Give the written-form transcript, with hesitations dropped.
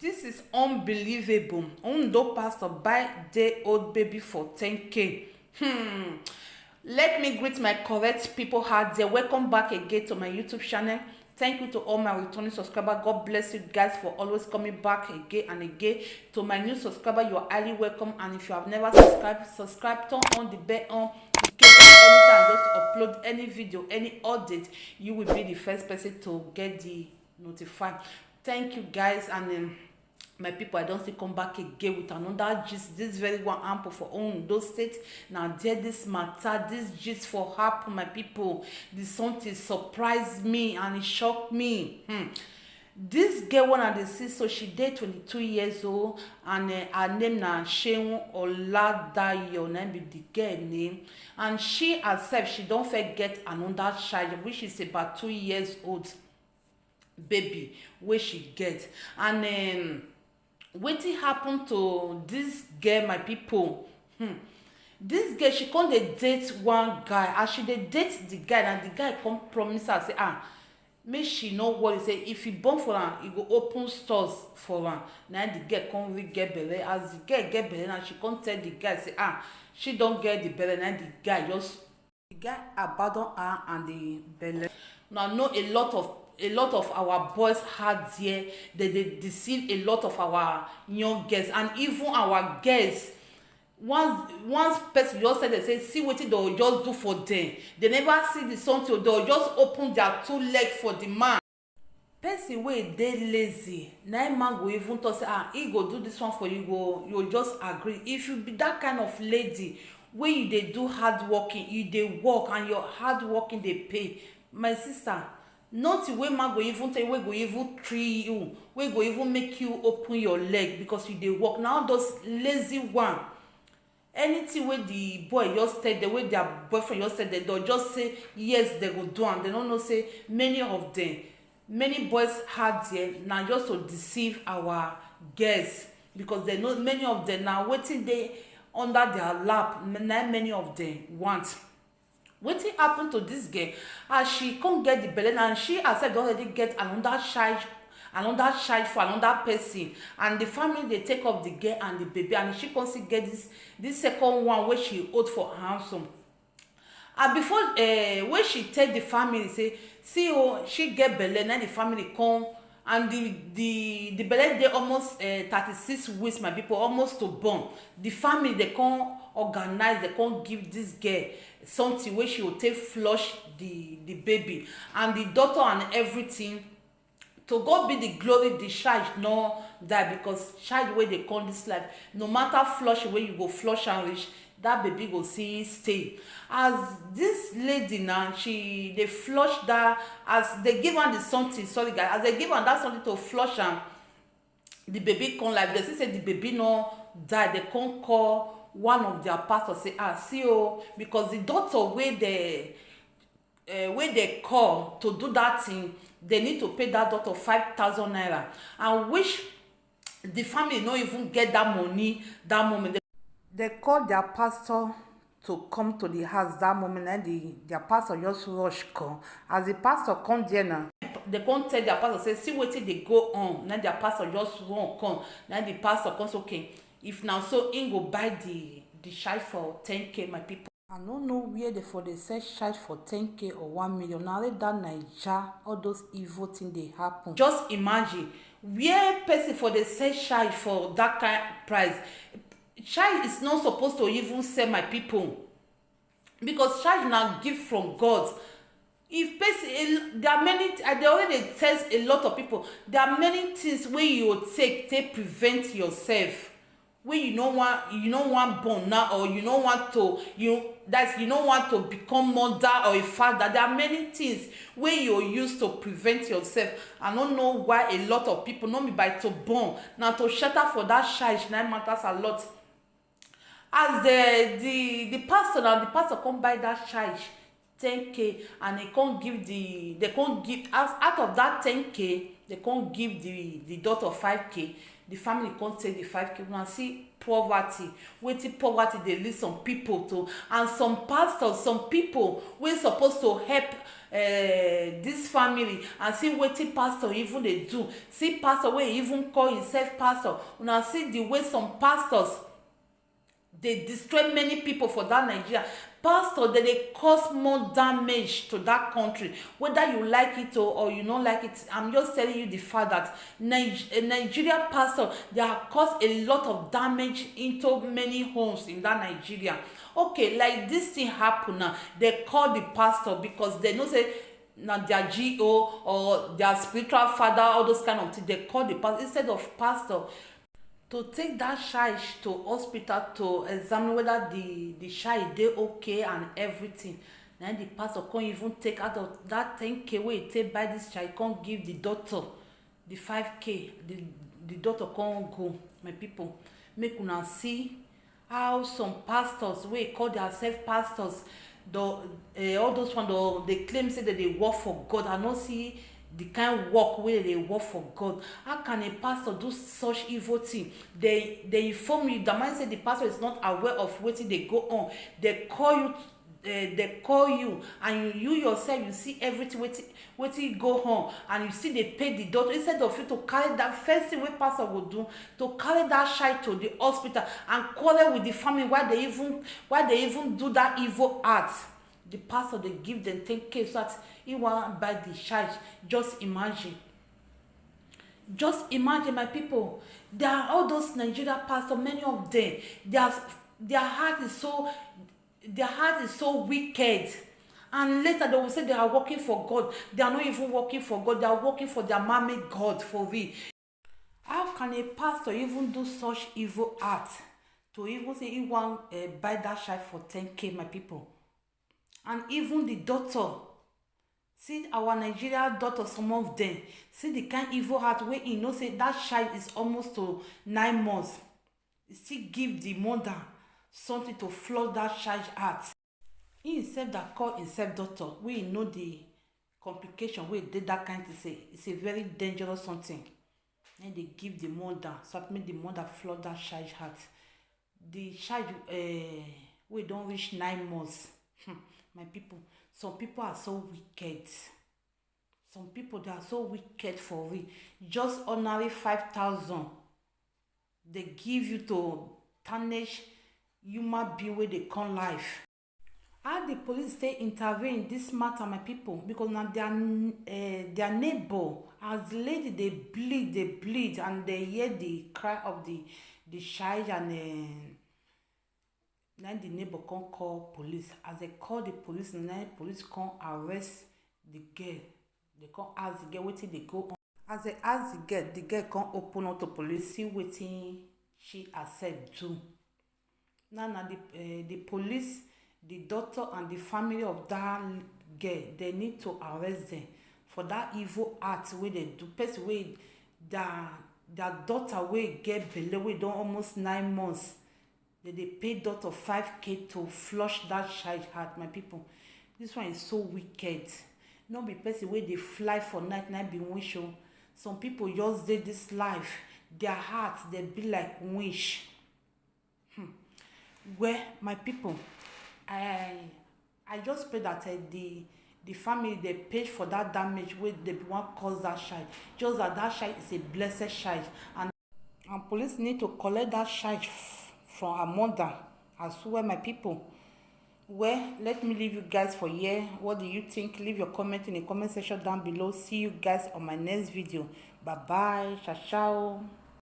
This is unbelievable. Ondo pastor buy day old baby for 10k. Let me greet my correct people out there. Welcome back again to my YouTube channel. Thank you to all my returning subscribers. God bless you guys for always coming back again and again. To my new subscriber, you are highly welcome. And if you have never subscribe, turn on the bell on in case anytime just upload any video, any update, you will be the first person to get the notified. Thank you guys, and my people, I don't see come back again with another gist. This very one ample for Ondo State. Now there this matter, this gist for happen, my people. This something surprised me and it shocked me. This girl one of the see, so she dey 22 years old, and her name na Seun Oladayo, na be the girl name, and she herself she don't forget another child which is about 2 years old baby where she get. And wetin happen to this girl, my people? This girl she come dey date one guy. As she dey date the guy, and the guy come promise her say make she no worry, say if he born for am he go open stores for am. Na the girl come really get belle. As the girl get belle now, she come tell the guy say she don get the belle. Na the guy abandon her and the belle. Now know a lot of our boys had there, they deceive a lot of our young girls, and even our girls. Once person just said, they say see wetin they will just do for them. They never see the something, they will just open their 2 legs for the man. Person wey dey lazy, na man go even talk say he go do this one for you, you just agree. If you be that kind of lady wey you dey do hard working, you dey work and your hard working dey pay, my sister, nothing wey man go even tell you, wey go even treat you, wey go even make you open your leg because you dey work. Now those lazy one, anything wey the boy just tell them, wey their boyfriend just tell them, they'll just say yes, they go do, and they don't know say many boys had there now just to deceive our girls, because they know many of them now wetin dey under their lap. Na many of them want. Wetin happen to this girl? As she come get the belle, and she herself don already get another child for another person, and the family dey take up the girl and the baby, and she come still get this second one wey she hold for ransom. And before when she tell the family say see she get belle, na the family come, and the belle dey almost 36 weeks, my people, almost to born. The family dey come organize, they come give this girl something wey she will take flush the baby and the daughter and everything. To God be the glory, the child no die, because child wey dey come this life, no matter flush wey you go flush and reach, that baby go see stay. As this lady now, she dey flush that, as they give am the something, sorry guys, as they give am that something to flush am, the baby come life. They say the baby no die. They come call one of their pastors, say see because the doctor wey they call to do that thing, they need to pay that doctor 5,000 naira, and which the family no even get that money that moment. They call their pastor to come to the house that moment, and their pastor just rush come. As the pastor come there now, they come tell their pastor say see wetin dey go on. Now their pastor just run come. Now the pastor comes, okay, if now so im go buy the child for 10k, my people. I don't know where they for the sell child for 10k or 1 million. Now let that Naija, all those evil things they happen. Just imagine where person for the sell child for that kind of price. Child is not supposed to even sell, my people, because child now gift from God. If person, there are many, they already tell a lot of people, there are many things where you take prevent yourself, where you don't want born now, or you don't want to become mother or a father. There are many things where you use to prevent yourself. I don't know why a lot of people know me by to born now to shelter for that child. Now matters a lot. As the pastor come buy that child 10K, and they can't give out of that 10K, they can't give the daughter 5K. The family can't take the 5K. Una see poverty, wetin poverty dey lead some people to, and some pastors, some people wey supposed to help this family, and see wetin pastor even dey do. See pastor wey even call himself pastor. Una see the way some pastors dey destroy many people for that Nigeria. Pastor, they cause more damage to that country, whether you like it or you don't like it. I'm just telling you the fact that Nigeria pastor, they have caused a lot of damage into many homes in that Nigeria. Okay, like this thing happen now, they call the pastor because they know say na their GO or their spiritual father, all those kind of things. They call the pastor instead of pastor to take that child to hospital to examine whether the child dey okay and everything. Then the pastor can't even take out of that 10K wey he take buy this child, can't give the daughter the 5K. The daughter can't go. My people, make una see how some pastors wey call themselves pastors, all those one they claim say that they work for God. I no see the kind work wey dey work for God. How can a pastor do such evil thing? They inform you, the man say the pastor is not aware of wetin dey go on. They call you and you yourself, you see everything wetin go on, and you see they pay the daughter instead of you to carry that first thing wey pastor go do, to carry that child to the hospital and quarrel with the family why they even do that evil act. The pastor they give them 10K so that he want buy the child. Just imagine, my people. There are all those Nigeria pastors, many of them, their heart is so wicked, and later they will say they are working for God. They are not even working for God, they are working for their mommy God. For real, how can a pastor even do such evil act to even say he want buy that child for 10K, my people? And even the daughter, see our Nigeria daughter, some of them, see the kind evil heart wey he know say that child is almost to 9 months. He still give the mother something to flood that child's heart. He himself that call himself doctor, we know the complication wey dey that kind to say it's a very dangerous something. And they give the mother, so that make the mother flood that child's heart. The child wey don reach 9 months. My people, some people are so wicked. Some people, they are so wicked for real. Just ordinary 5,000 they give you to tarnish human being wey they come life. How the police they intervene in this matter, my people? Because now their neighbor, as the lady they bleed and they hear the cry of the child, and then the neighbor can't call police. As they call the police, and then police can't arrest the girl. They can't ask the girl wetin they go on. As they ask the girl can't open up to police, see wetin she herself do. Now the police, the doctor and the family of that girl, they need to arrest them for that evil act wey they do. Person wey their daughter wey get belle wey don almost 9 months, they pay daughter 5K to flush that child heart. My people, this one is so wicked. No be person wey dey fly for night be wish. Some people just dey this life, their heart they be like wish. Well, my people, I just pray that the family they pay for that damage wey they want cause that child. Just that child is a blessed child, and police need to collect that child from her mother as well, my people. Well, let me leave you guys for here. What do you think? Leave your comment in the comment section down below. See you guys on my next video. Bye bye. Ciao ciao.